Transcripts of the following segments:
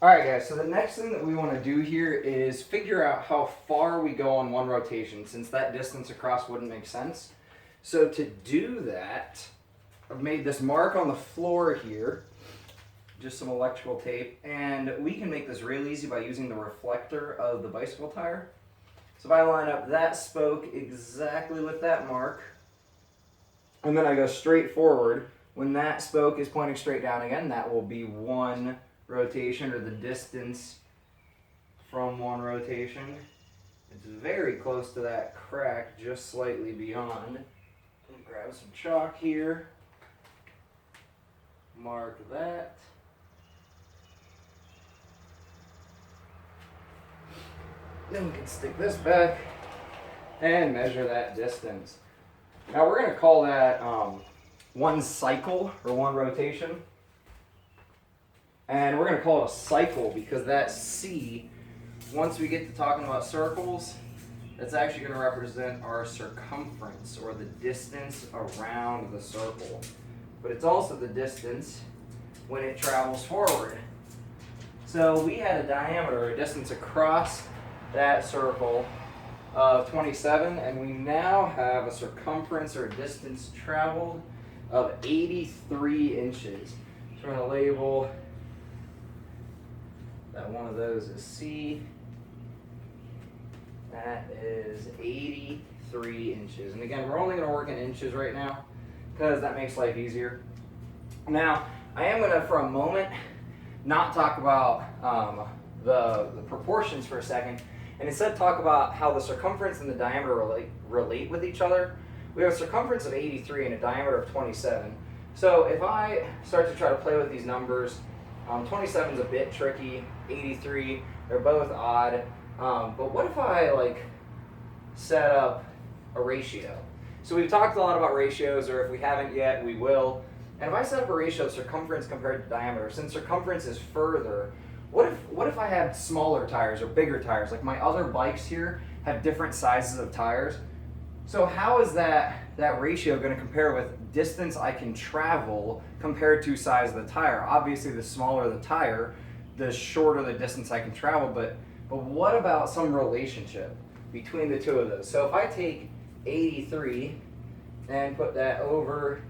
Alright guys, so the next thing that we want to do here is figure out how far we go on one rotation, since that distance across wouldn't make sense. So to do that, I've made this mark on the floor here, just some electrical tape, and we can make this real easy by using the reflector of the bicycle tire. So if I line up that spoke exactly with that mark, and then I go straight forward, when that spoke is pointing straight down again, that will be one rotation, or the distance from one rotation. It's very close to that crack, just slightly beyond. Let me grab some chalk here, mark that. Then we can stick this back and measure that distance. Now we're going to call that one cycle, or one rotation. And we're going to call it a cycle because that C, once we get to talking about circles, that's actually going to represent our circumference, or the distance around the circle. But it's also the distance when it travels forward. So we had a diameter, a distance across that circle of 27, and we now have a circumference, or distance traveled, of 83 inches. So we're going to label that one of those is C. That is 83 inches. And again, we're only going to work in inches right now because that makes life easier. Now, I am going to, for a moment, not talk about the proportions for a second, and instead talk about how the circumference and the diameter relate with each other. We have a circumference of 83 and a diameter of 27. So if I start to try to play with these numbers, 27 is a bit tricky, 83, they're both odd. But what if I set up a ratio? So we've talked a lot about ratios, or if we haven't yet, we will. And if I set up a ratio of circumference compared to diameter, since circumference is further, what if I had smaller tires or bigger tires? Like my other bikes here have different sizes of tires. So how is that ratio going to compare with distance I can travel compared to size of the tire? Obviously, the smaller the tire, the shorter the distance I can travel, but what about some relationship between the two of those? So if I take 83 and put that over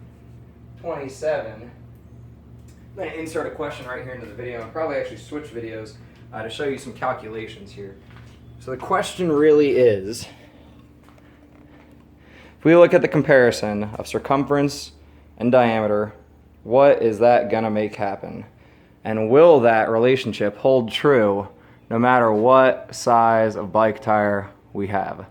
27, I'm going to insert a question right here into the video, and probably actually switch videos to show you some calculations here. So the question really is, if we look at the comparison of circumference and diameter, what is that going to make happen? And will that relationship hold true no matter what size of bike tire we have?